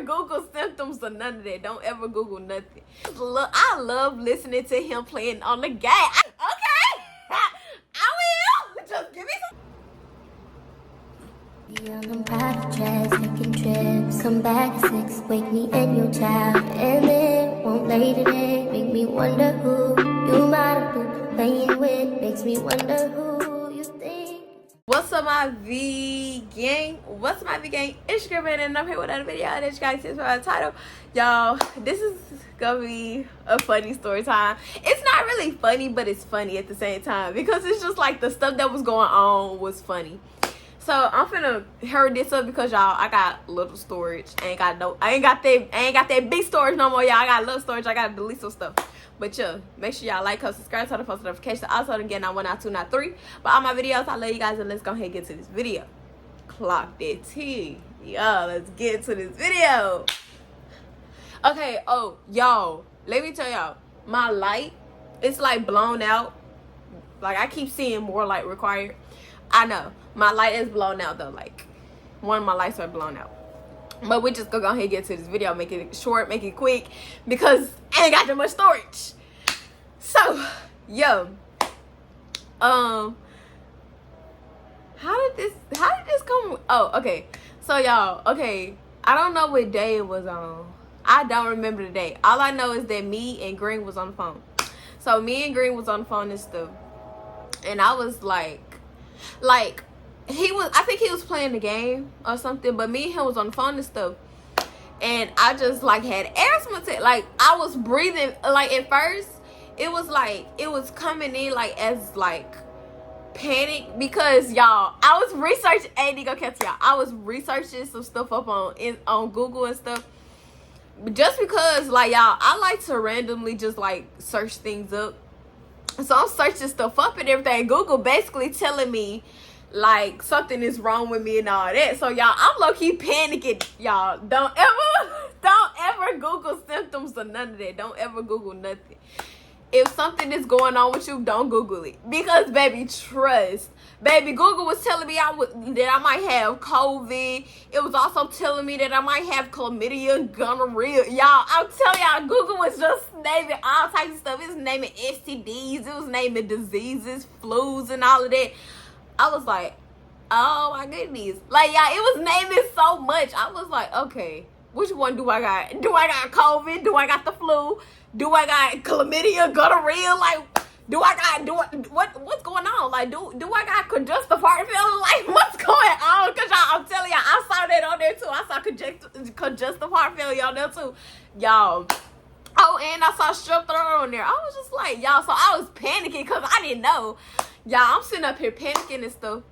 ever Google symptoms or none of that. Don't ever Google nothing. Look, I love listening to him playing on the game. Okay, I will. Just give me some. Young and private jets, taking trips, come back at 6, wake me in your child, and then won't lay today, make me wonder who you might have been playing with, makes me wonder who you think. What's up, my V gang? What's up, my V gang? It's your girl, and I'm here with another video that you guys see by the title. Y'all, this is gonna be a funny story time. It's not really funny, but it's funny at the same time because it's just like the stuff that was going on was funny. So I'm finna hurry this up because y'all, I got little storage. I ain't got that big storage no more, y'all. I got little storage. I gotta delete some stuff. But yeah, make sure y'all like, subscribe, turn on post notifications. Also, again, not 1, not 2, not 3. But all my videos, I love you guys, and let's go ahead and get to this video. Clock that T. Y'all, let's get to this video. Okay, oh, y'all, let me tell y'all, my light, it's like blown out. Like, I keep seeing more light required. I know, my light is blown out though. Like, one of my lights are blown out. But we just gonna go ahead and get to this video, make it short, make it quick, because I ain't got that much storage. So, yo, how did this come? Oh, okay. So y'all, okay, I don't know what day it was on. I don't remember the day. All I know is that me and Green was on the phone. So me and Green was on the phone and stuff, and I was like I think he was playing the game or something, but me and him was on the phone and stuff, and I just like had asthma. Like, I was breathing, like at first it was like it was coming in like as like panic, because y'all, I was researching, I was researching some stuff up on Google and stuff, just because like y'all, I like to randomly just like search things up. So I'm searching stuff up and everything. Google basically telling me like something is wrong with me and all that. So y'all, I'm low-key panicking. Y'all, don't ever Google symptoms or none of that. Don't ever Google nothing. If something is going on with you, don't Google it. Because baby, trust. Baby, Google was telling me that I might have COVID. It was also telling me that I might have chlamydia, gonorrhea. Y'all, I'm telling y'all, Google was just naming all types of stuff. It was naming STDs. It was naming diseases, flus, and all of that. I was like, oh my goodness. Like, y'all, it was naming so much. I was like, okay, which one do I got? Do I got COVID? Do I got the flu? Do I got chlamydia, gonorrhea? Like, what's going on? Like, do I got congestive heart failure? Like, what's going on? Because y'all, I'm telling y'all, I saw that on there too. I saw congestive heart failure on there too. Y'all. Oh, and I saw strep throat on there. I was just like, y'all, so I was panicking because I didn't know. Y'all, I'm sitting up here panicking and stuff.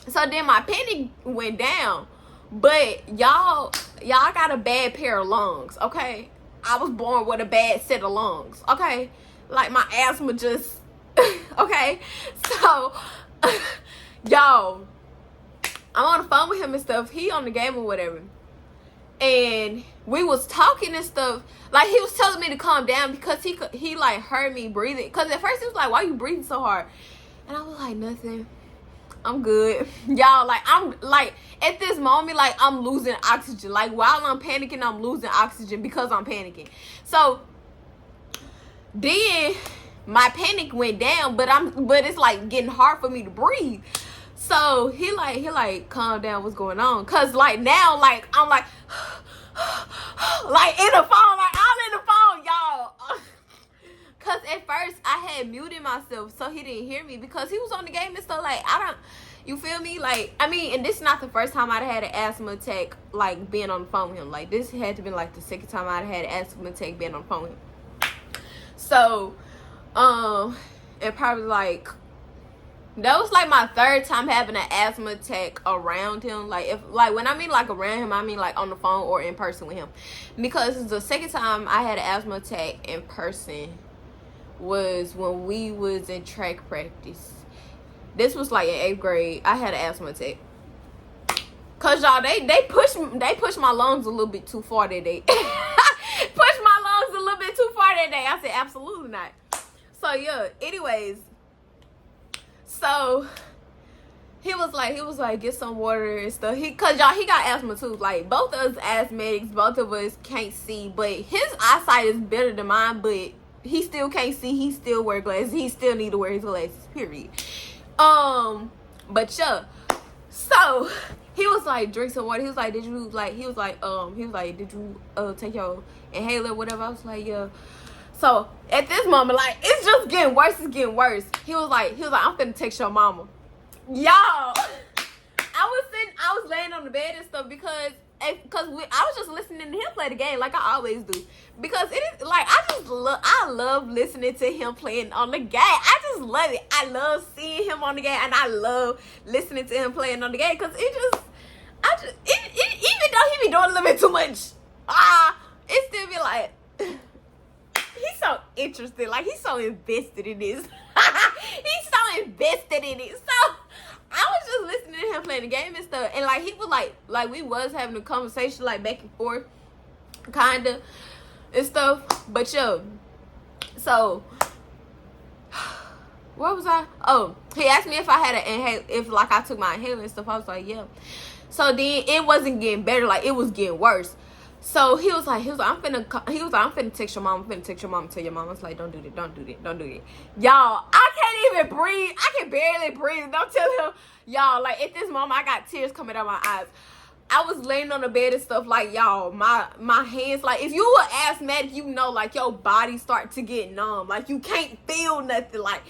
So then my panic went down. But y'all got a bad pair of lungs, okay? I was born with a bad set of lungs, okay? Like, my asthma just, okay? So, y'all, I'm on the phone with him and stuff. He on the game or whatever. And we was talking and stuff. Like, he was telling me to calm down because he like heard me breathing. Because at first he was like, why you breathing so hard? And I was like, nothing. I'm good. Y'all, like, I'm like, at this moment, like, I'm losing oxygen. Like, while I'm panicking, I'm losing oxygen because I'm panicking. So then my panic went down, but it's like getting hard for me to breathe. So he like calm down, what's going on? Cause like now, like I'm like like in the phone, like I'm in the phone, y'all. Cause at first I had muted myself so he didn't hear me because he was on the game and stuff. Like, you feel me? Like, I mean, and this is not the first time I'd had an asthma attack, like being on the phone with him. Like, this had to be like the second time I'd had an asthma attack being on the phone with him. So, and probably like, that was like my third time having an asthma attack around him. Like, when I mean like around him, I mean like on the phone or in person with him. Because the second time I had an asthma attack in person was when we was in track practice. This was like in 8th grade. I had an asthma attack. Cause y'all, they pushed my lungs a little bit too far that day. Pushed my lungs a little bit too far that day. I said, absolutely not. So yeah, anyways. So he was like, get some water and stuff. Cause y'all, he got asthma too. Like, both of us asthmatics, both of us can't see, but his eyesight is better than mine, but he still can't see. He still wear glasses. He still need to wear his glasses, period. But yeah, so he was like, drink some water. He was like, did you did you take your inhaler or whatever? I was like, yeah. So at this moment, like, it's just getting worse. It's getting worse. He was like, I'm finna text your mama. Y'all, I was laying on the bed and stuff because I was just listening to him play the game like I always do, because it is like I love listening to him playing on the game. I just love it. I love seeing him on the game, and I love listening to him playing on the game, because even though he be doing a little bit too much, it still be like, he's so interested, like he's so invested in this. He's so invested in it. So I was just listening to him playing the game and stuff, and like he was like we was having a conversation like back and forth, kinda and stuff. But yo, so where was I? Oh, he asked me if I had if like I took my inhaler and stuff. I was like, yeah. So then it wasn't getting better, like it was getting worse. So he was like, I'm finna text your mom. I'm finna text your mom and tell your mom. I was like, don't do that. Y'all, I can't even breathe. I can barely breathe. Don't tell him. Y'all, like, at this moment, I got tears coming out my eyes. I was laying on the bed and stuff, like, y'all, my hands, like, if you were asthmatic, you know, like, your body start to get numb. Like, you can't feel nothing. Like,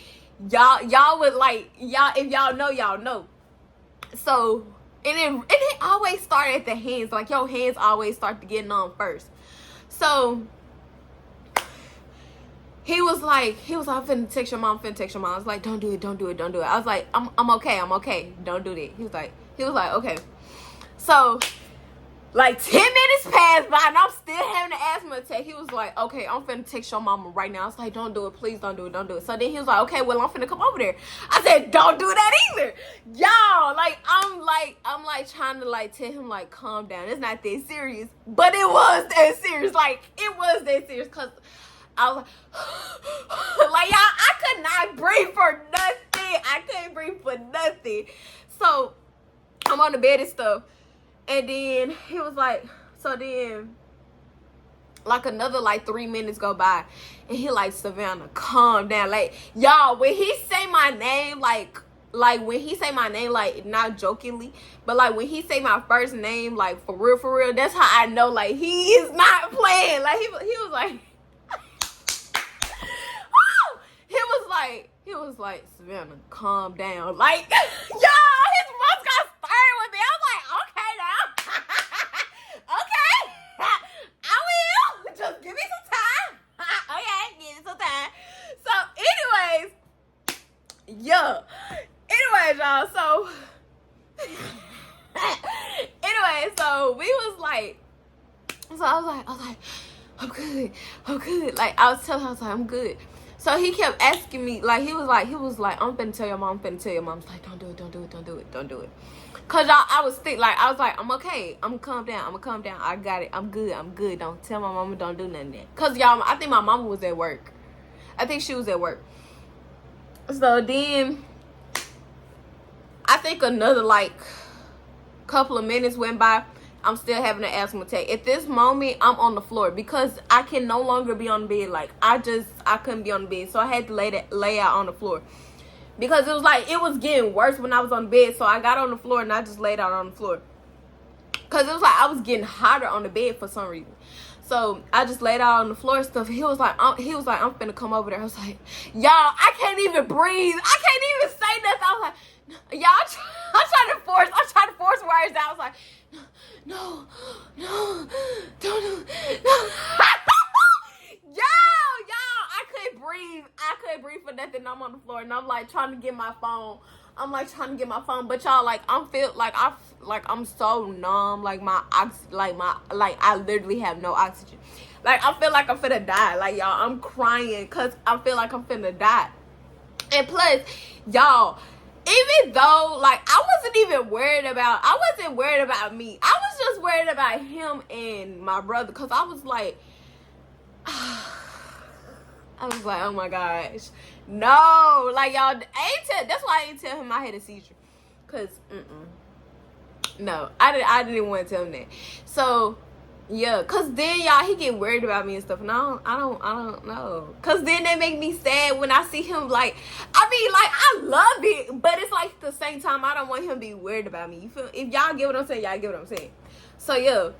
y'all would, like, if y'all know. So, and it always started at the hands. Like, your hands always start to get numb first. So he was like, I'm finna text your mom. I was like, don't do it. I was like, I'm okay. Don't do that. He was like, okay. So like 10 minutes passed by and I'm still having an asthma attack. He was like, okay, I'm finna text your mama right now. I was like, don't do it. Please don't do it. So then he was like, okay, well, I'm finna come over there. I said, don't do that either. Y'all, like, I'm trying to like tell him like, calm down. It's not that serious. But it was that serious. Like, it was that serious, because I was like, y'all, I could not breathe for nothing. I couldn't breathe for nothing. So I'm on the bed and stuff. And then he was like, so then like another like 3 minutes go by and he like, Savannah, calm down. Like, y'all, when he say my name, like when he say my name, like not jokingly, but like when he say my first name, like for real, that's how I know like he is not playing. Like he was like he was like, Savannah, calm down. Like, y'all, his mouth got started with me. I was like, okay now. Okay. I will. Just give me some time. Okay, give me some time. So anyways, yeah. Anyways, y'all, so so we was like, so I was like, I'm good. Like, I was telling her, I was like, I'm good. So he kept asking me, like, he was like, I'm finna tell your mom. I was like, don't do it. Cause y'all, I was like, I'm okay. I'm calm down. I got it. I'm good. Don't tell my mama, don't do nothing then. Cause y'all, I think my mama was at work. I think she was at work. So then, I think another, like, couple of minutes went by. I'm still having an asthma attack. At this moment, I'm on the floor because I can no longer be on the bed. Like, I couldn't be on the bed. So I had to lay out on the floor. Because it was like, it was getting worse when I was on the bed. So I got on the floor and I just laid out on the floor. Because it was like, I was getting hotter on the bed for some reason. So I just laid out on the floor and stuff. He was like, I'm finna come over there. I was like, y'all, I can't even breathe. I can't even say nothing. I was like, y'all, I'm trying to force words out. I was like, no, don't do it. No. Y'all, I couldn't breathe for nothing. I'm on the floor and I'm like trying to get my phone. But y'all, like, I'm so numb. Like I literally have no oxygen. Like, I feel like I'm finna die. Like, y'all, I'm crying because I feel like I'm finna die. And plus, y'all, even though, like, I wasn't worried about me. I was just worried about him and my brother, because I was like, oh my gosh. No, like, y'all, that's why I didn't tell him I had a seizure. Cause no, I didn't want to tell him that. So yeah, cause then y'all he get worried about me and stuff, and I don't know. Cause then they make me sad when I see him. Like, I mean, like I love it, but it's like at the same time I don't want him to be worried about me. You feel? If y'all get what I'm saying, y'all get what I'm saying. So yeah,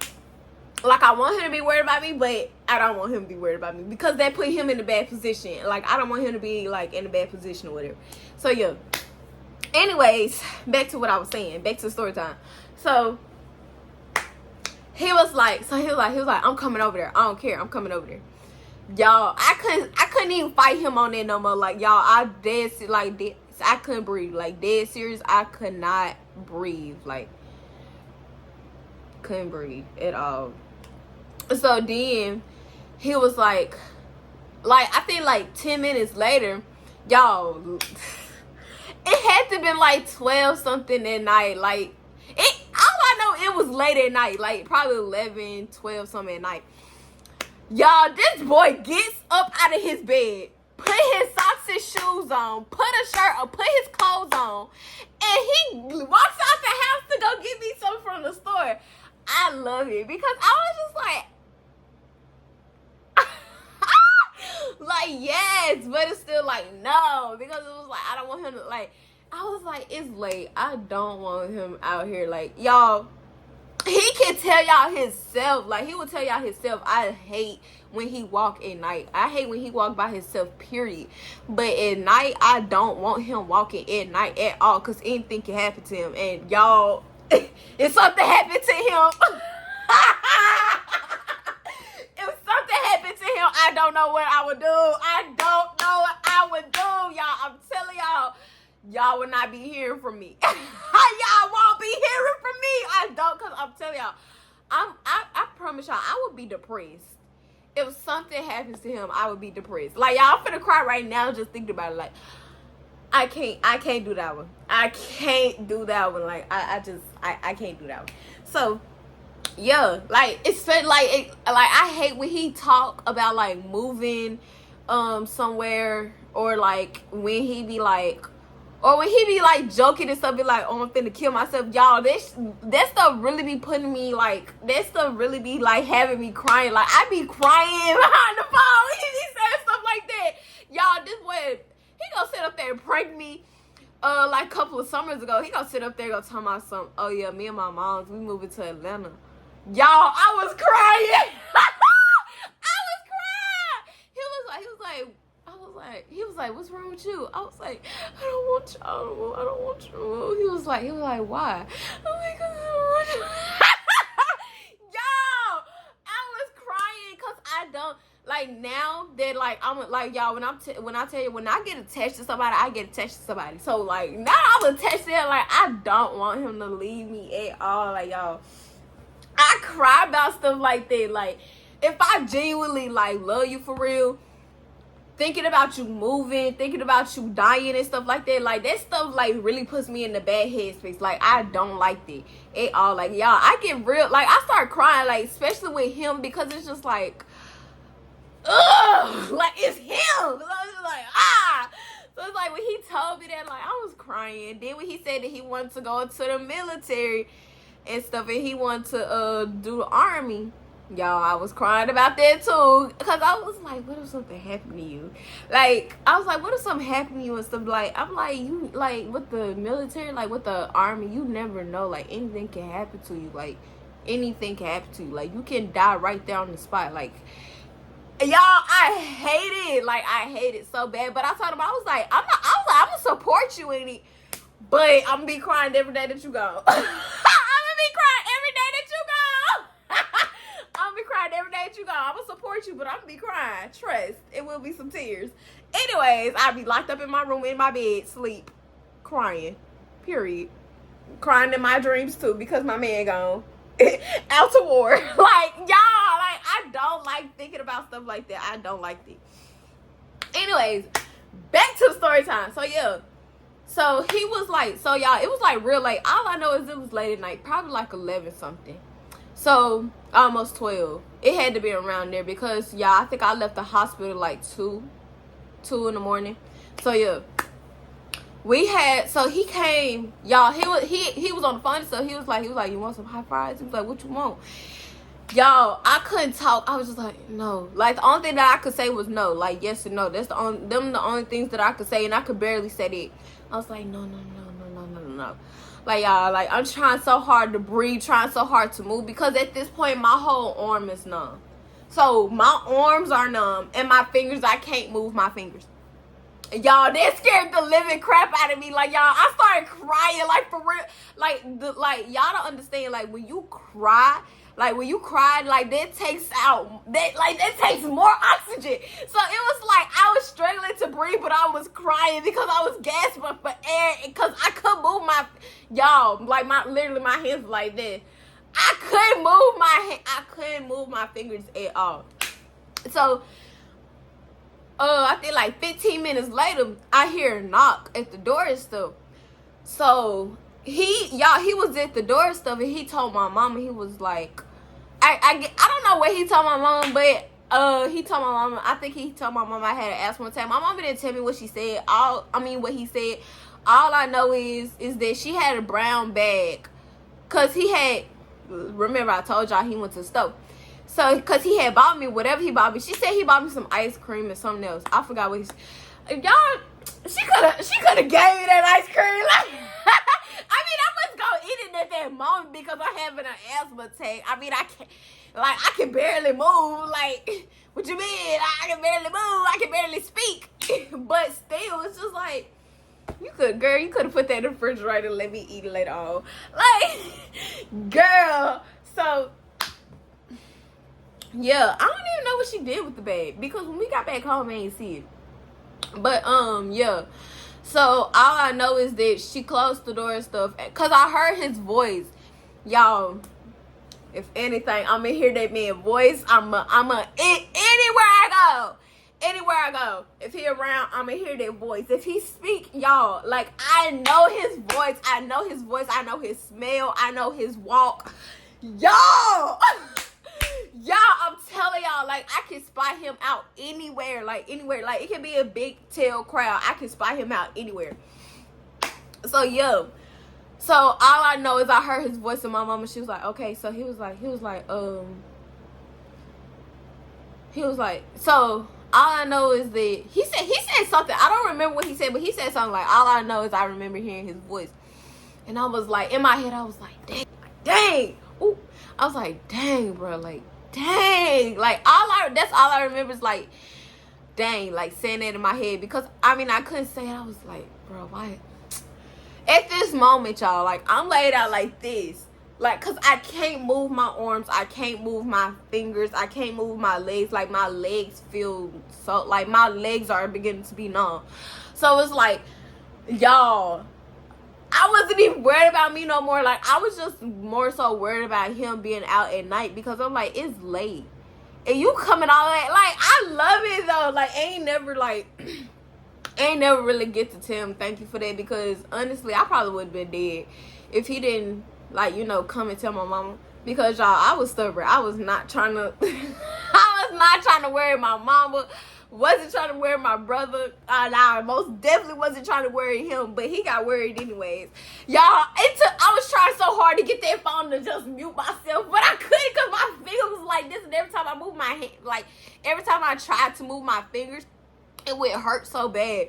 like I want him to be worried about me, but I don't want him to be worried about me because that put him in a bad position. Like I don't want him to be like in a bad position or whatever. So yeah. Anyways, back to what I was saying. Back to the story time. So he was like, I'm coming over there. I don't care. I'm coming over there. Y'all, I couldn't even fight him on that no more. Like, y'all, I couldn't breathe. Like, dead serious, I could not breathe. Like, couldn't breathe at all. So then he was like I think like 10 minutes later, y'all, it had to been like 12 something at night. Like, all I know, it was late at night. Like, probably 11, 12 something at night. Y'all, this boy gets up out of his bed, put his socks and shoes on, put a shirt or put his clothes on, and he walks out the house to go get me something from the store. I love it because I was just like, yes, but it's still like, no, because it was like, I don't want him to, like, I was like, it's late. I don't want him out here. Like, y'all, he can tell y'all himself. Like, he will tell y'all himself, I hate when he walk at night. I hate when he walk by himself, period. But at night, I don't want him walking at night at all because anything can happen to him. And y'all, if something happened to him, if something happened to him, I don't know what I would do. I don't know what I would do, y'all. I'm telling y'all will not be hearing from me. Y'all won't be hearing from me. I don't, because I'm telling y'all, I promise y'all, I would be depressed. If something happens to him, I would be depressed. Like, y'all, I'm finna cry right now just thinking about it. Like, I can't do that one. I can't do that one. Like, I can't do that one. So, yeah, like, it's like I hate when he talk about like moving somewhere, or like when he be like, or when he be like joking and stuff, be like, oh, I'm finna kill myself. Y'all, that stuff really be putting me, like, that stuff really be like having me crying. Like, I be crying behind the phone. He said stuff like that. Y'all, this boy, he gonna sit up there and prank me. Like a couple of summers ago, he gonna sit up there, gonna tell my son, oh yeah, me and my moms, we moving to Atlanta. Y'all, I was crying. I was crying. He was like, what's wrong with you? I was like, I don't want you. He was like, why? I'm like, I don't want you. Y'all, I was crying because I don't, like, now that, like, I'm, like, y'all, when I tell you, when I get attached to somebody, I get attached to somebody. So, like, now I'm attached to him. Like, I don't want him to leave me at all. Like, y'all, I cry about stuff like that. Like, if I genuinely, like, love you for real, thinking about you moving, thinking about you dying and stuff like that, like, that stuff, like, really puts me in the bad headspace. Like, I don't like that at all. Like, y'all, I get real, like, I start crying, like, especially with him, because it's just like, ugh, like, it's him. So it's just like, ah. So it's like, when he told me that, like, I was crying. Then when he said that he wanted to go into the military and stuff, and he wanted to do the army, y'all, I was crying about that too, because I was like, what if something happened to you? Like, I was like, what if something happened to you and stuff? Like, I'm like, you, like, with the military, like, with the army, you never know. Like, anything can happen to you. Like, anything can happen to you. Like, you can die right there on the spot. Like, y'all, I hate it. Like, I hate it so bad. But I told him, I was like, I'm gonna support you in it, but I'm gonna be crying every day that you go. I'm gonna be crying every day that you go. I'm gonna be crying every day that you go. I'm gonna support you, but I'm gonna be crying. Trust, it will be some tears. Anyways, I'll be locked up in my room, in my bed, sleep, crying, period. Crying in my dreams too, because my man gone out to war. Like, y'all, like, I don't like thinking about stuff like that. I don't like it. Anyways, back to the story time. So yeah, so he was like, so y'all, it was like real late. All I know is it was late at night, probably like 11 something. So almost 12. It had to be around there, because y'all, I think I left the hospital like 2 in the morning. So yeah, So he came, y'all. He was on the phone, so he was like, you want some hot fries? He was like, what you want? Y'all, I couldn't talk. I was just like, no. Like, the only thing that I could say was no. Like, yes and no. That's the only things that I could say, and I could barely say it. I was like, no. Like, y'all, like, I'm trying so hard to breathe, trying so hard to move, because at this point, my whole arm is numb. So, my arms are numb, and my fingers, I can't move my fingers. Y'all, that scared the living crap out of me. Like, y'all, I started crying, like, for real. Like, y'all don't understand, like, when you cry, like, that takes more oxygen. So it was like I was struggling to breathe, but I was crying because I was gasping for air, because I couldn't move my hands like this. I couldn't move my fingers at all. So I think like 15 minutes later, I hear a knock at the door and stuff. So he was at the door and stuff, and he told my mama, he was like, I don't know what he told my mama, but he told my mama, I think he told my mama I had an asthma attack. My mama didn't tell me what she said. What he said. All I know is that she had a brown bag, cause he had, remember I told y'all he went to the store. So, cause he had bought me whatever he bought me. She said he bought me some ice cream and something else. I forgot what y'all, she could have gave me that ice cream. Like, I mean, I wasn't gonna eat it at that moment because I'm having an asthma attack. I mean, I can barely move. Like, what you mean? I can barely move. I can barely speak. But still, it's just like, you could have put that in the refrigerator and let me eat it later on. Like, girl. So, yeah, I don't even know what she did with the bag, because when we got back home, I ain't see it. But, yeah. So, all I know is that she closed the door and stuff, because I heard his voice. Y'all, if anything, I'm going to hear that man's voice. Anywhere I go, if he around, I'm going to hear that voice. If he speak, y'all, like, I know his voice. I know his smell. I know his walk. Y'all, I'm telling y'all, like, I can spot him out anywhere. Like, it can be a big tail crowd. I can spot him out anywhere. So, yeah. So, all I know is I heard his voice, and my mama, she was like, okay. So, he was like, so, all I know is that he said something. I don't remember what he said, but he said something like, all I know is I remember hearing his voice. And I was like, in my head, I was like, dang. Ooh. I was like, dang, bro, like, dang. Like, that's all I remember is like, dang, like, saying that in my head, because, I mean, I couldn't say it. I was like, bro, why? At this moment, y'all, like, I'm laid out like this. Like, because I can't move my arms. I can't move my fingers. I can't move my legs. Like, my legs feel so, like, my legs are beginning to be numb. So, it's like, y'all, I wasn't even worried about me no more. Like, I was just more so worried about him being out at night, because I'm like, it's late. And you coming all the way. Like, I love it, though. Like, ain't never really get to tell him thank you for that, because honestly, I probably would have been dead if he didn't, like, you know, come and tell my mama. Because, y'all, I was stubborn. I was not trying to worry my mama. Wasn't trying to worry my brother. I most definitely wasn't trying to worry him, but he got worried anyways. Y'all, I was trying so hard to get that phone to just mute myself, but I couldn't, because my fingers was like this, and every time I moved my hand, like, every time I tried to move my fingers, it would hurt so bad.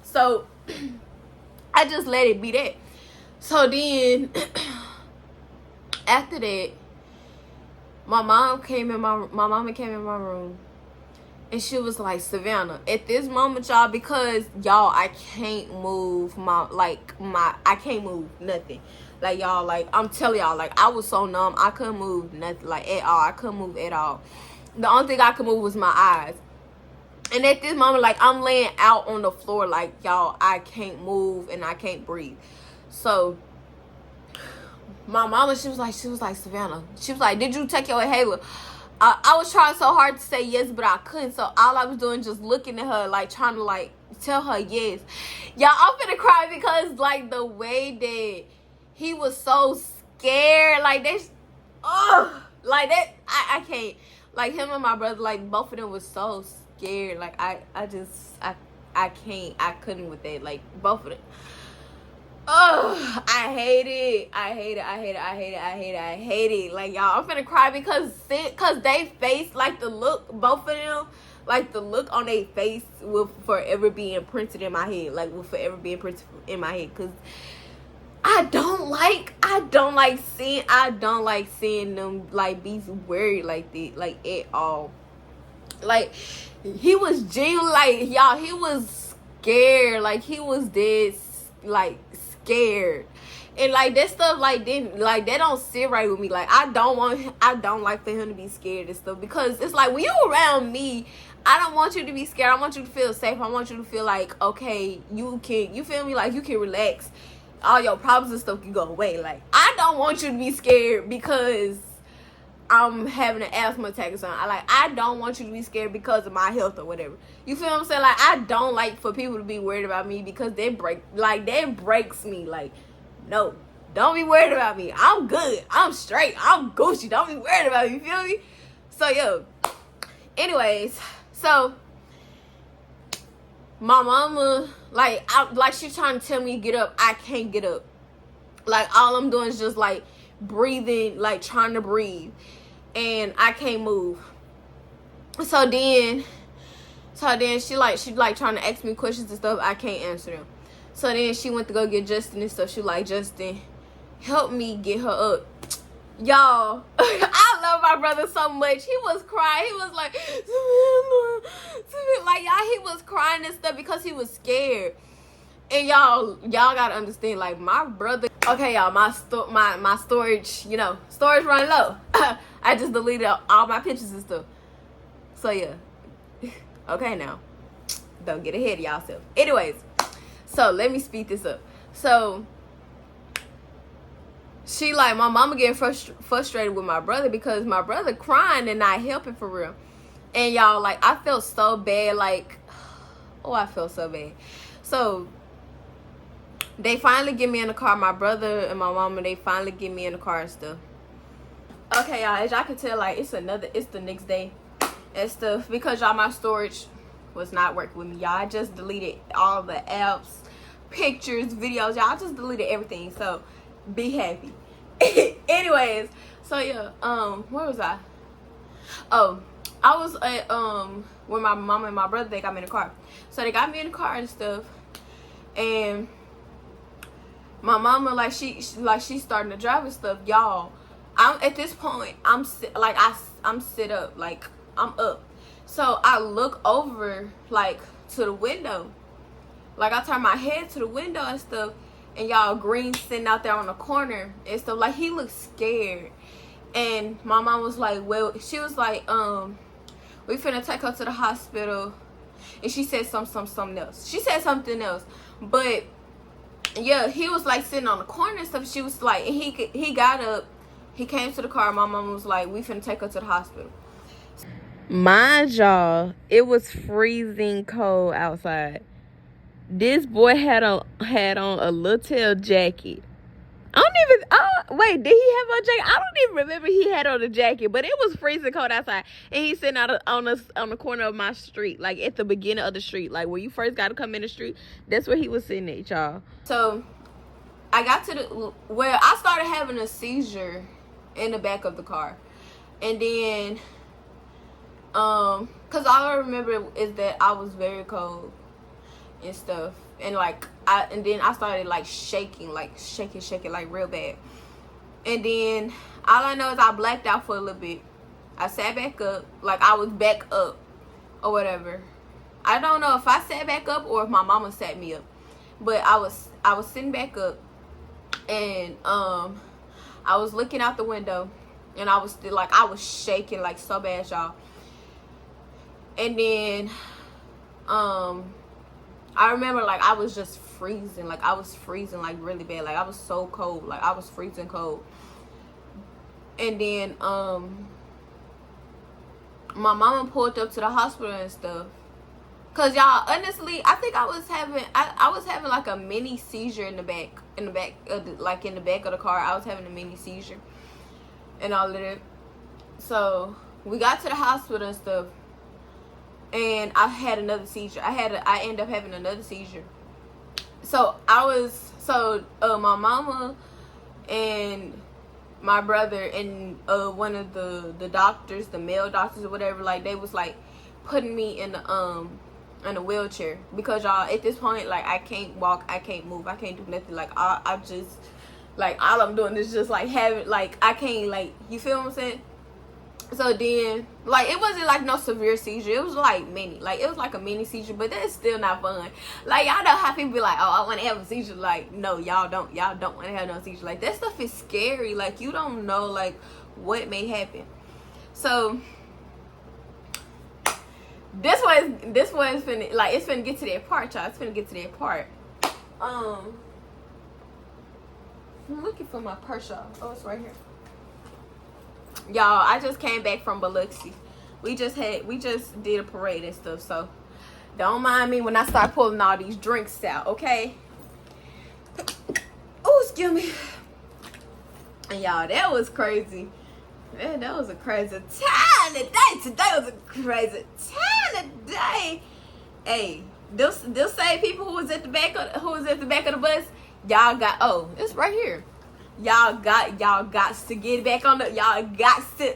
So, I just let it be that. So then, after that, my mama came in my room, and she was like, Savannah, at this moment, y'all, because, y'all, I can't move I can't move nothing. Like, y'all, like, I'm telling y'all, like, I was so numb, I couldn't move nothing, like, at all. I couldn't move at all. The only thing I could move was my eyes. And at this moment, like, I'm laying out on the floor, like, y'all, I can't move and I can't breathe. So, my mama, she was like, Savannah, she was like, did you take your inhaler? I was trying so hard to say yes, but I couldn't. So, all I was doing, just looking at her, like, trying to, like, tell her yes. Y'all, I'm finna cry, because, like, the way that he was so scared, like, that, I can't. Like, him and my brother, like, both of them was so scared. Like, I I couldn't with that. Like, both of them. Oh, I hate it. Like, y'all, I'm finna cry because they face, like, the look, both of them, like, the look on their face will forever be imprinted in my head. Like, will forever be imprinted in my head. Because I don't like seeing them, like, be worried like that, like, at all. Like, he was genuine, like, y'all, he was scared. Like, he was dead, like, scared. And, like, that stuff, like, didn't, like, that don't sit right with me. Like, I don't like for him to be scared and stuff, because it's like, when you around me, I don't want you to be scared. I want you to feel safe. I want you to feel like, okay, you feel me, like, you can relax. All your problems and stuff can go away. Like, I don't want you to be scared because I'm having an asthma attack or something. I don't want you to be scared because of my health or whatever. You feel what I'm saying? Like, I don't like for people to be worried about me because that breaks me. Like, no, don't be worried about me. I'm good. I'm straight. I'm Gucci. Don't be worried about me. You feel me? So, yo. Anyways, so my mama, like she's trying to tell me to get up. I can't get up. Like, all I'm doing is just, like, breathing, like, trying to breathe. And I can't move. So then she trying to ask me questions and stuff. I can't answer them. So then she went to go get Justin and stuff. She like, Justin, help me get her up. Y'all, I love my brother so much. He was crying. He was like, like, y'all, he was crying and stuff because he was scared. And y'all gotta understand, like, my brother. Okay, y'all, my storage, storage run low. I just deleted all my pictures and stuff. So yeah, okay, now don't get ahead of yourself. Anyways, so let me speed this up. So she, like, my mama getting frustrated with my brother because my brother crying and not helping for real. And y'all, like, I felt so bad. Like, oh, I felt so bad. So they finally get me in the car. My brother and my mama, they finally get me in the car and stuff. Okay, y'all, as y'all can tell, like, it's the next day and stuff, because y'all, my storage was not working with me, y'all. I just deleted all the apps, pictures, videos, y'all. I just deleted everything, so be happy. Anyways, so yeah, where was I? Oh, I was at with my mama and my brother. They got me in the car, so they got me in the car and stuff. And my mama, like, she's starting to drive and stuff, y'all. I'm at this point, I'm sit up, like, I'm up. So I look over, like, to the window. Like, I turn my head to the window and stuff, and y'all, Green sitting out there on the corner and stuff. Like, he looked scared. And my mom was like, well, she was like, we finna take her to the hospital. And she said something else. She said something else. But yeah, he was, like, sitting on the corner and stuff. She was like, and he got up. He came to the car. My mom was like, we finna take her to the hospital. Mind y'all, it was freezing cold outside. This boy had on a little tail jacket. Wait, did he have a jacket? I don't even remember he had on a jacket, but it was freezing cold outside. And he's sitting out on the corner of my street, like, at the beginning of the street, like, where you first got to come in the street. That's where he was sitting at, y'all. So I got to I started having a seizure in the back of the car. And then, because all I remember is that I was very cold and stuff. And, like, then I started, like, shaking, like, real bad. And then all I know is I blacked out for a little bit. I sat back up, like, I was back up or whatever. I don't know if I sat back up or if my mama sat me up, but I was sitting back up, and I was looking out the window, and I was still, like, I was shaking, like, so bad, y'all. And then I remember, like, I was just freezing. Like, I was freezing, like, really bad. Like, I was so cold. Like, I was freezing cold. And then my mama pulled up to the hospital and stuff. Cause y'all, honestly, I think I was having like a mini seizure in the back of the car. I was having a mini seizure and all of that. So we got to the hospital and stuff. and I had another seizure. I ended up having another seizure. So my mama and my brother and one of the doctors, the male doctors or whatever, like they was like putting me in a wheelchair, because y'all, at this point, like, I can't walk, I can't move, I can't do nothing. Like I just, like, all I'm doing is just like having, like, I can't, like, you feel what I'm saying? So then, like, it wasn't like no severe seizure. It was like mini, like, it was like a mini seizure, but that's still not fun. Like, y'all know how people be like, oh, I want to have a seizure. Like, no, y'all don't want to have no seizure. Like, that stuff is scary. Like, you don't know, like, what may happen. So this one's finna, like, it's finna get to that part, y'all. It's finna get to that part. I'm looking for my purse, y'all. Oh, it's right here. Y'all, I just came back from Biloxi. We just did a parade and stuff, so don't mind me when I start pulling all these drinks out, okay? Oh, excuse me. And y'all, that was crazy. Man, that was a crazy time today. Today was a crazy time today. Hey, they'll say people who was at the back of the bus, y'all got, oh, it's right here. Y'all got to get back on the, y'all got to,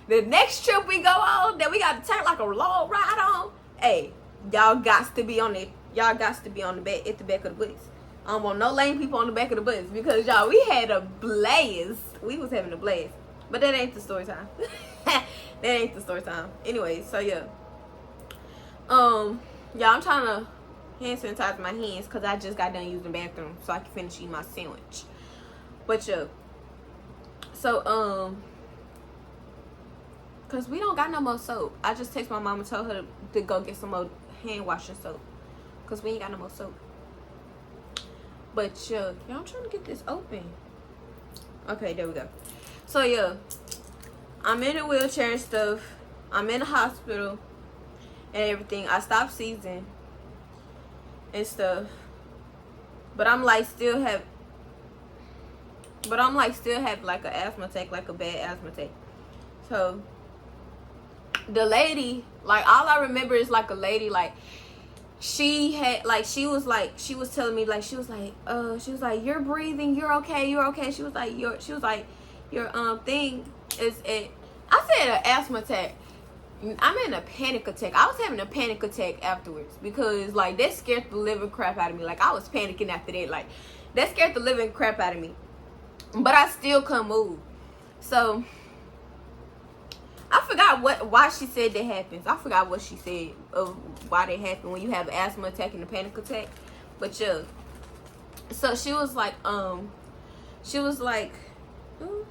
the next trip we go on that we got to take like a long ride on, hey, y'all got to be on it. Y'all got to be on the back, at the back of the bus. I don't want no lame people on the back of the bus, because y'all, we had a blast. We was having a blast. But that ain't the story time. That ain't the story time. Anyway, so yeah. Y'all, I'm trying to hand sanitize my hands because I just got done using the bathroom so I can finish eating my sandwich. But yeah, so cause we don't got no more soap. I just text my mom and told her to go get some more hand washing soap, cause we ain't got no more soap. But yeah, I'm trying to get this open. Okay, there we go. So yeah, I'm in a wheelchair and stuff. I'm in the hospital and everything. I stopped seizing and stuff, but I'm like still have like an asthma attack, like a bad asthma attack. So the lady, like, all I remember is like a lady, like, she had, like, she was telling me, like, she was like, you're breathing, you're okay. She was like, your thing is it. I said an asthma attack. I'm in a panic attack. I was having a panic attack afterwards, because, like, that scared the living crap out of me. Like, I was panicking after that. Like, that scared the living crap out of me. But I still couldn't move. So I forgot why she said that happens. I forgot what she said of why that happened when you have an asthma attack and a panic attack. But yeah. So she was like, she was like, you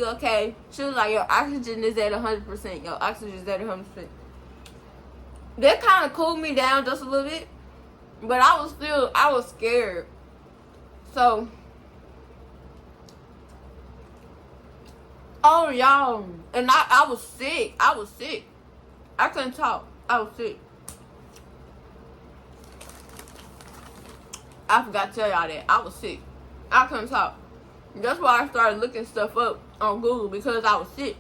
okay? She was like, your oxygen is at 100%. Your oxygen is at 100%. That kind of cooled me down just a little bit. But I was scared. So, oh, y'all. And I was sick. I couldn't talk. I was sick. I forgot to tell y'all that. I was sick. I couldn't talk. That's why I started looking stuff up on Google, because I was sick.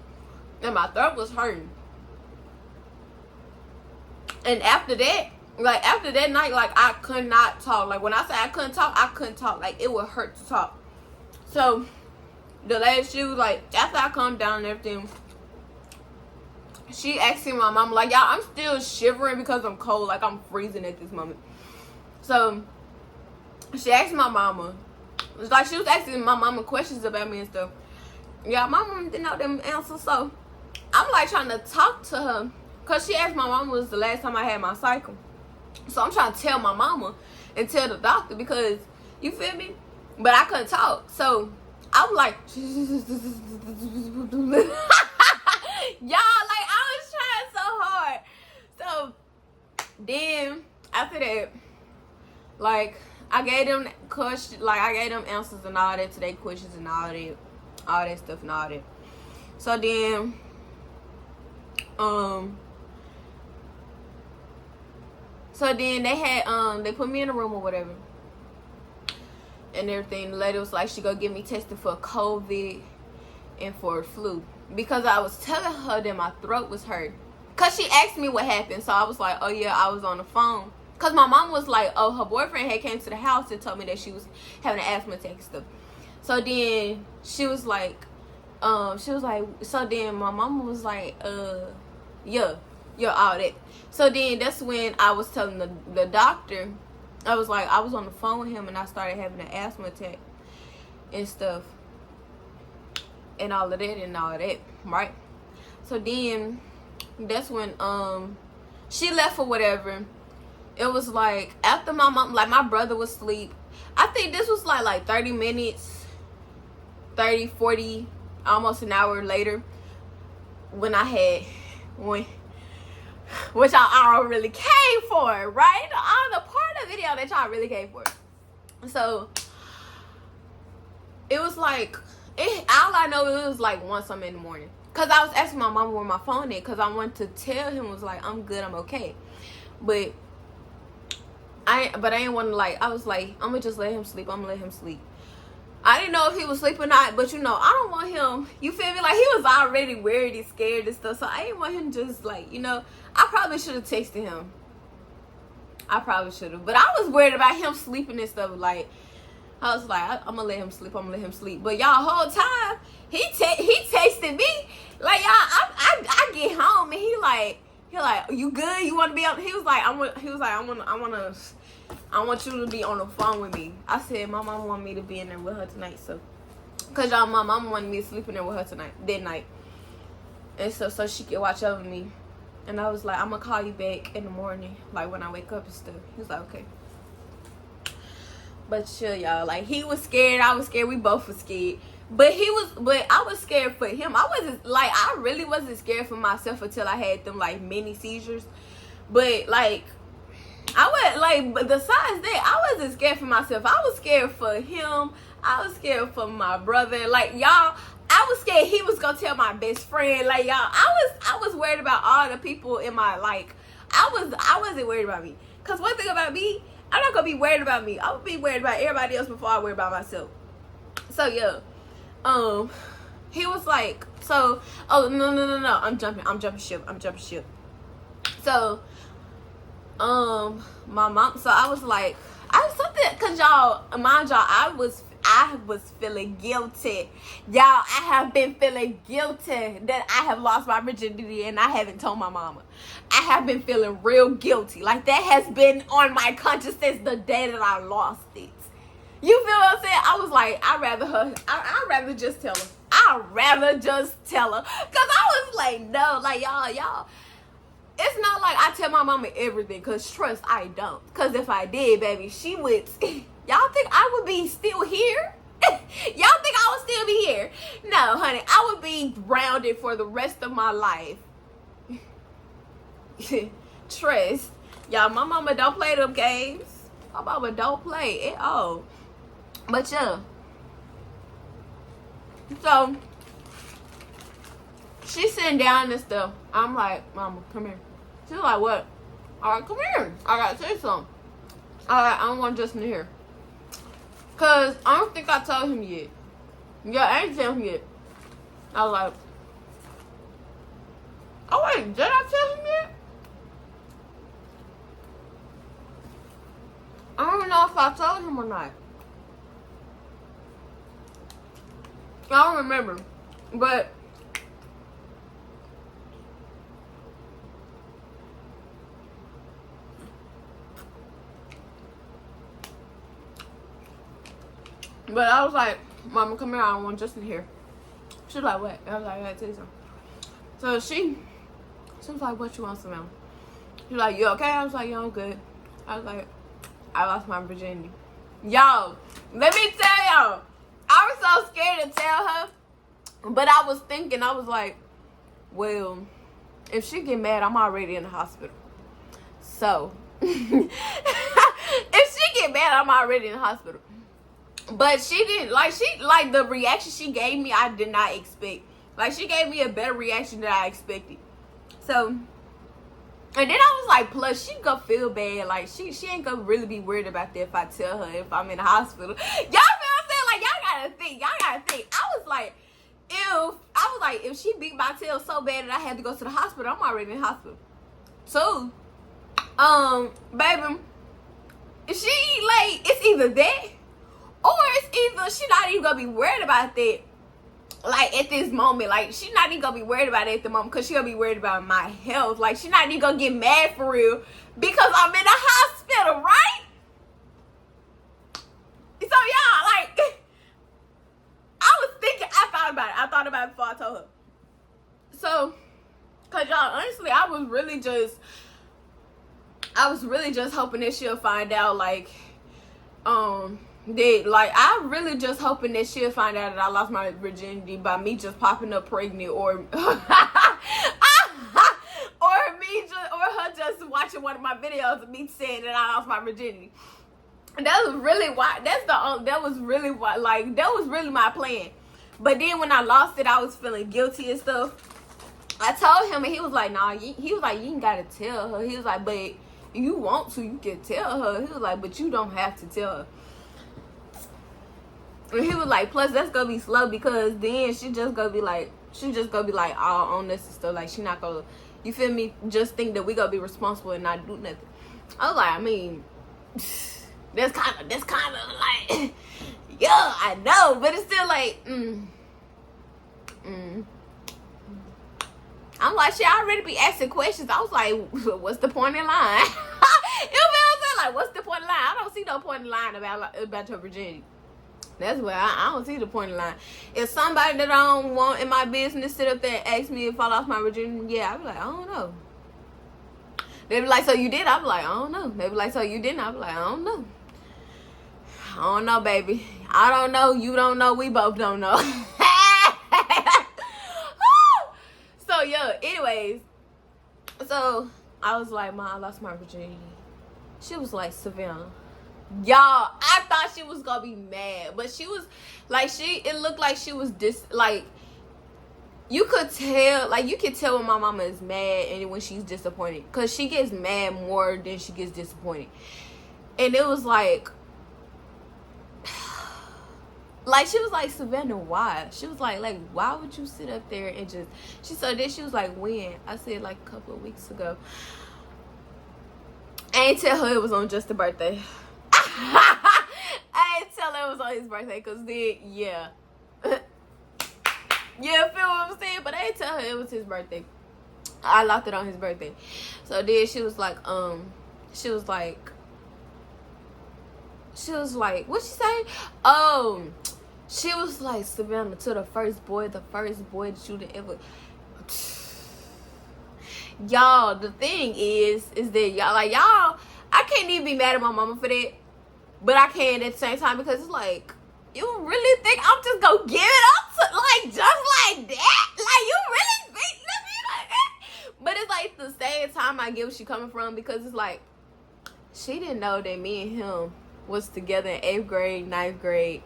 And my throat was hurting. And after that night, like, I could not talk. Like, when I say I couldn't talk. Like, it would hurt to talk. So, the lady, she was like, after I calmed down and everything, she asked my mom, like, y'all, I'm still shivering because I'm cold. Like, I'm freezing at this moment. So, she asked my mama. It's like she was asking my mama questions about me and stuff. Yeah, my mom didn't know them answers. So, I'm, like, trying to talk to her, because she asked my mama was the last time I had my cycle. So I'm trying to tell my mama and tell the doctor, because, you feel me? But I couldn't talk. So I'm like, y'all, like, I was trying so hard. So then after that, like, I gave them questions, like, I gave them answers and all that to their questions and all that stuff and all that. So then, they had, they put me in a room or whatever and everything. The lady was like, she go get me tested for COVID and for flu, because I was telling her that my throat was hurt. Cause she asked me what happened, so I was like, oh yeah, I was on the phone. Cause my mom was like, oh, her boyfriend had came to the house and told me that she was having an asthma attack and stuff. So then she was like, so then my mama was like, yeah, all that. So then that's when I was telling the doctor, I was like, I was on the phone with him and I started having an asthma attack and stuff. And all of that, right? So then that's when she left or whatever. It was like after my mom, like my brother was asleep. I think this was like 30 minutes, 30, 40, almost an hour later, when which I really came for, right? On the part of the video that y'all really came for. So it was like, all I know, it was like 1 something in the morning. Cause I was asking my mama where my phone is, cause I wanted to tell him, was like, I'm good, I'm okay. But I didn't want to, like, I was like, I'm gonna just let him sleep. I didn't know if he was asleep or not, but you know, I don't want him, you feel me? Like, he was already worried and scared and stuff, so I didn't want him just, like, you know, I probably should have texted him. But I was worried about him sleeping and stuff. Like, I was like, I'm gonna let him sleep. But y'all, whole time, he texted me. Like, y'all, I get home and he like, you good? You want to be on? He was like, I want you to be on the phone with me. I said, my mom want me to be in there with her tonight. So, cause y'all, my mom wanted me to sleep in there with her that night. And so she could watch over me. And I was like, I'm gonna call you back in the morning, like when I wake up and stuff. He was like, okay. But chill, y'all. Like, he was scared, I was scared, we both were scared. But I was scared for him. I really wasn't scared for myself until I had them like mini seizures. But like, but besides that, I wasn't scared for myself. I was scared for him. I was scared for my brother. Like, y'all, I was scared he was gonna tell my best friend. Like, y'all, I was worried about all the people in my, like, I wasn't worried about me. Cause one thing about me, I'm not gonna be worried about me. I'm gonna be worried about everybody else before I worry about myself. So yeah, he was like, so, oh no, I'm jumping ship. So, my mom. So I was like, cause y'all, mind y'all, I was feeling guilty. Y'all, I have been feeling guilty that I have lost my virginity and I haven't told my mama. I have been feeling real guilty. Like, that has been on my conscience since the day that I lost it. You feel what I'm saying? I was like, I'd rather just tell her. Cause I was like, no, like, y'all. It's not like I tell my mama everything, cause trust, I don't. Cause if I did, baby, she would. Y'all think I would be still here? Y'all think I would still be here? No, honey, I would be grounded for the rest of my life. Trust. Y'all, my mama don't play them games. My mama don't play at all. But yeah. So, she's sitting down and stuff. I'm like, mama, come here. She's like, what? All right, come here. I gotta say something. All right, I don't want Justin to hear. Cause I don't think I told him yet. Yeah, I ain't tell him yet. I was like, oh wait, did I tell him yet? I don't know if I told him or not. I don't remember. But I was like, mama, come here, I don't want Justin here. She was like, what? I was like, I gotta tell you something. So she was like, what you want, Samantha? She was like, you okay? I was like, yeah, I'm good. I was like, I lost my virginity. Yo, let me tell y'all, I was so scared to tell her, but I was thinking, I was like, well, if she get mad, I'm already in the hospital. So, if she get mad, I'm already in the hospital. But she didn't, like the reaction she gave me, I did not expect. Like, she gave me a better reaction than I expected. So, and then I was like, plus, she gonna feel bad. Like, she ain't gonna really be worried about that if I tell her if I'm in the hospital. Y'all feel what I'm saying? Like, y'all gotta think. I was like, if she beat my tail so bad that I had to go to the hospital, I'm already in the hospital. So, baby, she like, it's either that or it's either she not even gonna be worried about that. Like, at this moment, like, she's not even gonna be worried about it at the moment because she gonna be worried about my health. Like, she's not even gonna get mad for real because I'm in the hospital, right? So, y'all, like, I was thinking, I thought about it before I told her. So, because, y'all, honestly, I was really just hoping that she'll find out, like, I really just hoping that she'll find out that I lost my virginity by me just popping up pregnant, or or her just watching one of my videos of me saying that I lost my virginity. And that was really why. That was really my plan. But then when I lost it, I was feeling guilty and stuff. I told him, and he was like, "Nah." He was like, "You ain't gotta tell her." He was like, "But you want to, you can tell her." He was like, "But you don't have to tell her." And he was like, "Plus that's gonna be slow because then she just gonna be like all on this and stuff. Like, she not gonna, you feel me, just think that we gonna be responsible and not do nothing." I was like, I mean, that's kind of like, yeah, I know, but it's still like, I'm like, she already be asking questions. I was like, what's the point in lying? You feel what I'm saying? Like, what's the point in lying? I don't see no point in lying about your virginity. That's where I don't see the point in lying. If somebody that I don't want in my business sit up there and ask me if I lost my virginity, yeah, I be like, I don't know. They be like, so you did? I be like, I don't know. They be like, so you didn't? I be like, I don't know. I don't know, baby. I don't know. You don't know. We both don't know. So, yeah, anyways. So, I was like, Mom, I lost my virginity. She was like, Savannah. Y'all, I thought she was gonna be mad. But she was, like, it looked like she was you could tell when my mama is mad and when she's disappointed. Because she gets mad more than she gets disappointed. And it was like she was like, Savannah, why? She was like, why would you sit up there and just... She said this. She was like, when? I said, like, a couple of weeks ago. I ain't tell her it was on Justin's birthday. I ain't tell her it was on his birthday, because then, yeah. Yeah, feel what I'm saying? But I ain't tell her it was his birthday. I locked it on his birthday. So then she was like, what she say? She was like, Savannah, to the first boy that you done ever... Y'all, the thing is that y'all, I can't even be mad at my mama for that. But I can at the same time, because it's like, you really think I'm just gonna give it up to, like, just like that? Like, you really think to me like that? But it's like, the same time I get where she coming from, because it's like, she didn't know that me and him was together in 8th grade, 9th grade.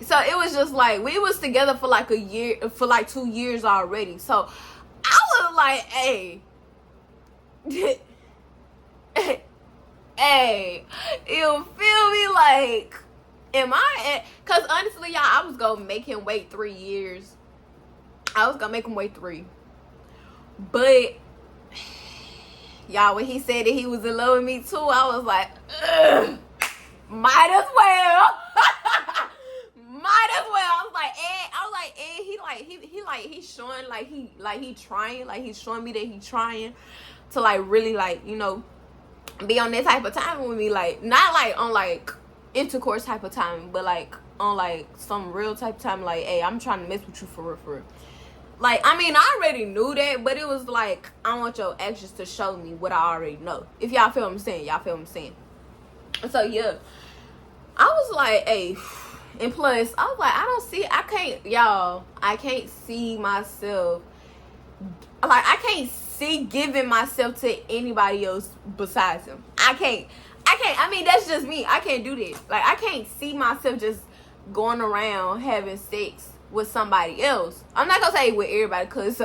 So it was just like, we was together for like 2 years already. So I was like, hey, hey, you feel me? Like, am I? Because honestly, y'all, I was gonna make him wait 3 years. I was gonna make him wait 3. But y'all, when he said that he was in love with me too, I was like, ugh, might as well. Might as well. I was like, he's showing he's showing me that he's trying to like really like, you know, be on that type of time with me, like not like on like intercourse type of time, but like on like some real type of time, like, hey, I'm trying to mess with you for real. Like, I mean, I already knew that, but it was like, I want your actions to show me what I already know. If y'all feel what I'm saying, So yeah, I was like, hey. And plus, I was like, I can't see myself, like, I can't see giving myself to anybody else besides him. I can't, I mean, that's just me. I can't do that. Like, I can't see myself just going around having sex with somebody else. I'm not gonna say with everybody, because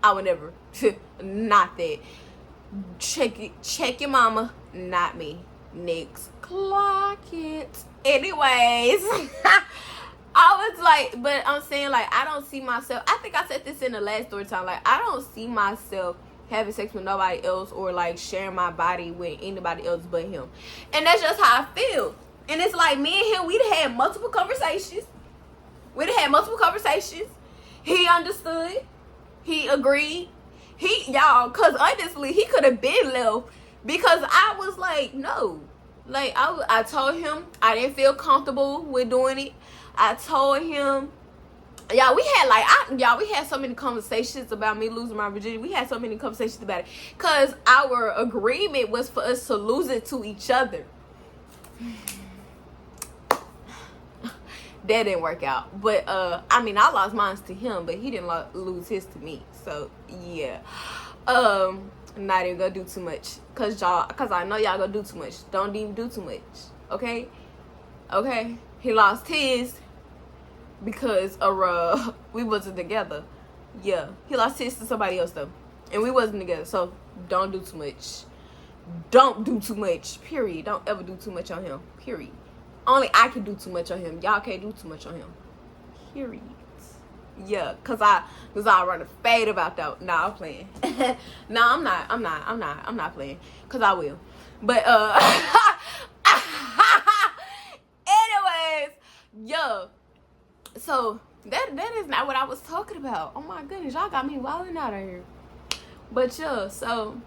I would never. Not that. Check your mama, not me. Next. Clock it. Anyways, I was like, but I'm saying, like, I don't see myself. I think I said this in the last story time. Like, I don't see myself having sex with nobody else or like sharing my body with anybody else but him. And that's just how I feel. And it's like me and him, we'd had multiple conversations. He understood. He agreed. Y'all, cause honestly, he could have been left because I was like, no. Like, I told him I didn't feel comfortable with doing it. I told him, y'all, we had so many conversations about me losing my virginity. We had so many conversations about it. Because our agreement was for us to lose it to each other. That didn't work out. But, I mean, I lost mine to him, but he didn't lose his to me. So, yeah. Not even gonna do too much. Cause I know y'all gonna do too much. Don't even do too much. Okay? Okay? He lost his because we wasn't together. Yeah. He lost his to somebody else though. And we wasn't together. So don't do too much. Don't do too much. Period. Don't ever do too much on him. Period. Only I can do too much on him. Y'all can't do too much on him. Period. Yeah, cause I run a fade about that. Nah, I'm playing. Nah, I'm not playing. Cause I will. But anyways, yo. So that is not what I was talking about. Oh my goodness, y'all got me wilding out of here. But yeah, so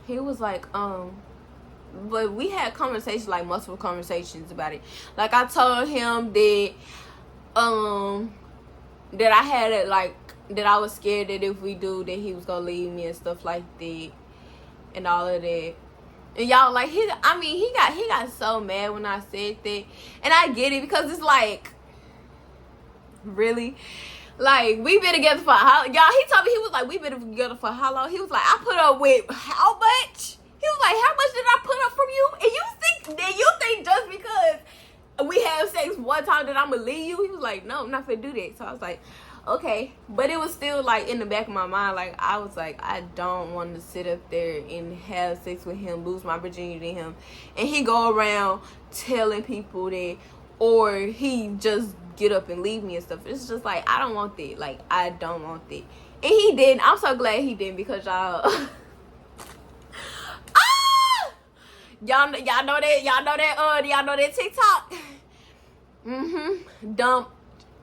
he was like, but we had conversations, like multiple conversations about it. Like I told him that that I had it, like, that I was scared that if we do, that he was gonna leave me and stuff like that, and all of that. And y'all, like, he got so mad when I said that, and I get it because it's like, really, like, we been together for how, y'all? He told me, he was like, we been together for how long? He was like, I put up with how much? He was like, how much did I put up from you? And you think just because we have sex one time that I'm gonna leave you? He was like, no, I'm not gonna do that. So I was like, okay. But it was still like in the back of my mind, like I was like, I don't want to sit up there and have sex with him, lose my virginity to him, and he go around telling people that, or he just get up and leave me and stuff. It's just like, I don't want that. Like, I don't want that. And he didn't. I'm so glad he didn't, because y'all y'all know that TikTok. Dump.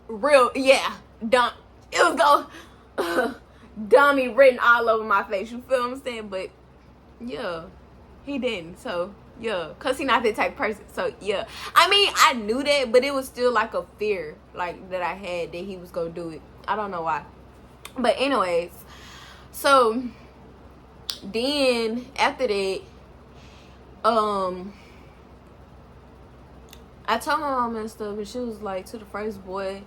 Real, yeah. Dump. It was go dummy written all over my face. You feel what I'm saying? But yeah, he didn't. So yeah, cause he not that type of person. So yeah, I mean, I knew that, but it was still like a fear, like, that I had that he was gonna do it. I don't know why. But anyways, so then after that, I told my mom and stuff, and she was like, to the first boy,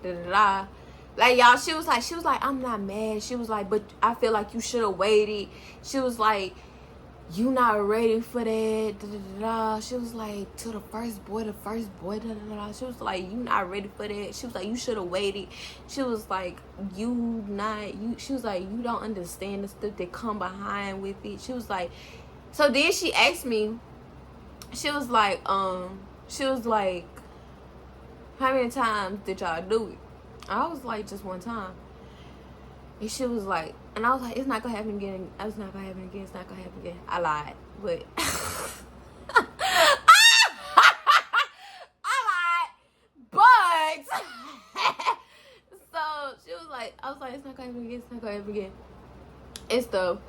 da-da-da. Like, y'all, she was like, I'm not mad. She was like, but I feel like you should have waited. She was like, you not ready for that, da-da-da. She was like, to the first boy, da-da-da. She was like, you not ready for that. She was like, you should have waited. She was like, she was like, you don't understand the stuff that come behind with it. She was like, so then she asked me, she was like, how many times did y'all do it? I was like, just one time. And she was like, and I was like, it's not gonna happen again. It's not gonna happen again. It's not gonna happen again. I lied, but I lied, but so she was like, I was like, it's not gonna happen again. It's not gonna happen again. And stuff.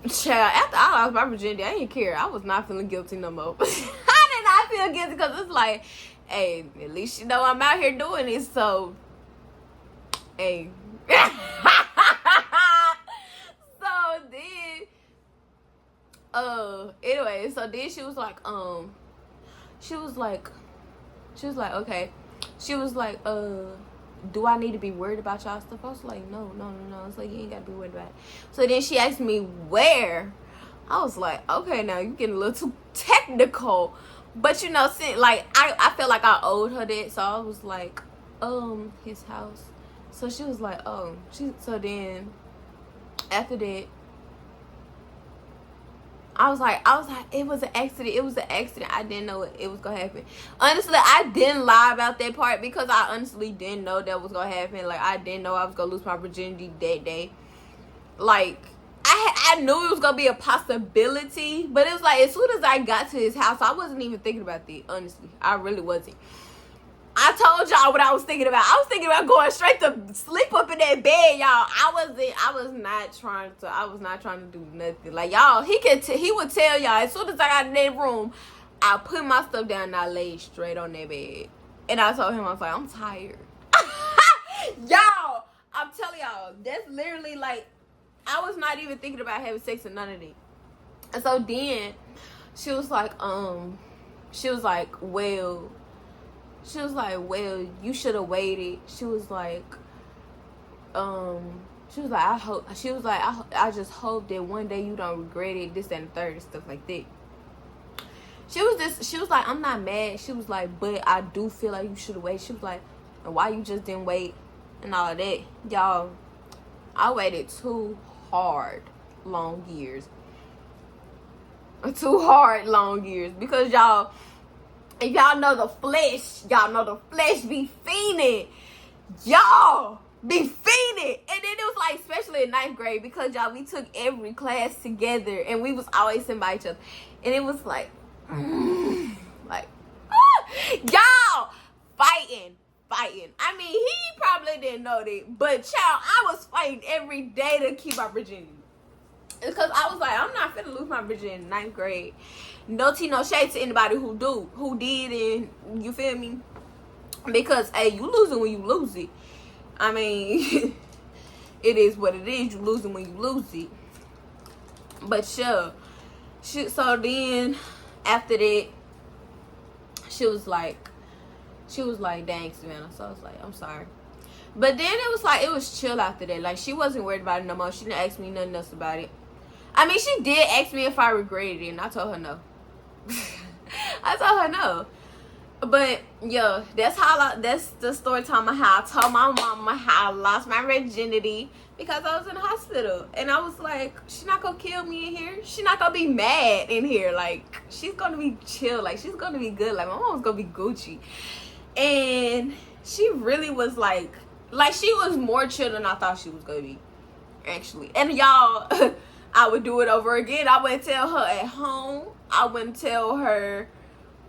Child, after I lost my virginity, I didn't care. I was not feeling guilty no more. I did not feel guilty, because it's like, hey, at least you know I'm out here doing it, so hey. So then anyway, so then she was like, okay. She was like, do I need to be worried about y'all stuff? I was like, no. It's like, you ain't gotta be worried about it. So then she asked me where. I was like, okay, now you're getting a little too technical. But, you know, since, like, I felt like I owed her that. So I was like, his house. So she was like, oh. So then, after that, I was like, it was an accident. It was an accident. I didn't know it was gonna happen. Honestly, I didn't lie about that part because I honestly didn't know that was gonna happen. Like, I didn't know I was gonna lose my virginity that day. Like, I knew it was gonna be a possibility, but it was like as soon as I got to his house, I wasn't even thinking about that. Honestly, I really wasn't. I told y'all what I was thinking about. I was thinking about going straight to sleep up in that bed, y'all. I was not trying to do nothing. Like, y'all, he would tell y'all as soon as I got in that room, I put my stuff down and I laid straight on that bed. And I told him, I was like, I'm tired. Y'all, I'm telling y'all, that's literally like, I was not even thinking about having sex or none of that. And so then she was like, well, you should have waited. She was like, I just hope that one day you don't regret it, this, that, and the third, and stuff like that. She was like, I'm not mad. She was like, but I do feel like you should have waited. She was like, and why you just didn't wait and all of that. Y'all, I waited 2 hard, long years. 2 hard, long years. Because y'all, if y'all know the flesh be fiending. Y'all be fiending. And then it was like, especially in 9th grade, because y'all, we took every class together and we was always sitting by each other. And it was like, y'all fighting. I mean, he probably didn't know that, but child, I was fighting every day to keep my virginity. Because I was like, I'm not finna lose my virginity in 9th grade. No tea, no shade to anybody who did, and you feel me? Because, hey, you losing when you lose it. I mean, it is what it is. You losing when you lose it. But sure. So then, after that, she was like, dang, Savannah. So I was like, I'm sorry. But then it was chill after that. Like, she wasn't worried about it no more. She didn't ask me nothing else about it. I mean, she did ask me if I regretted it, and I told her no. I told her no. But, yo, that's the story time of how I told my mama how I lost my virginity because I was in the hospital. And I was like, she's not going to kill me in here. She's not going to be mad in here. Like, she's going to be chill. Like, she's going to be good. Like, my mom was going to be Gucci. And she really was like she was more chill than I thought she was going to be, actually. And y'all, I would do it over again. I wouldn't tell her at home. I wouldn't tell her,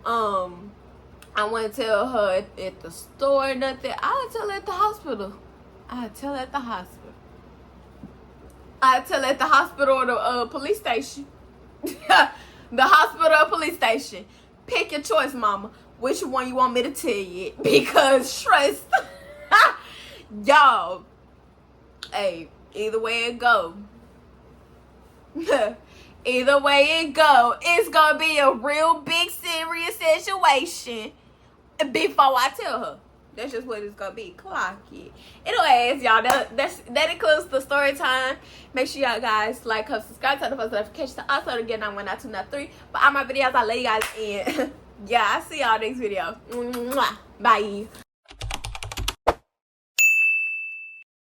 at the store, nothing. I would tell her at the hospital. I'd tell her at the hospital or the police station. The hospital or police station. Pick your choice, mama. Which one you want me to tell you? Because trust, y'all, hey, either way it go. Either way it go, it's gonna be a real big serious situation before I tell her. That's just what it's gonna be. Clock it. Anyways, y'all, that includes the story time. Make sure y'all guys like, subscribe, turn the post notifications to also to get 91993 for all my videos. I love you guys, and yeah, I'll see y'all next video. Bye.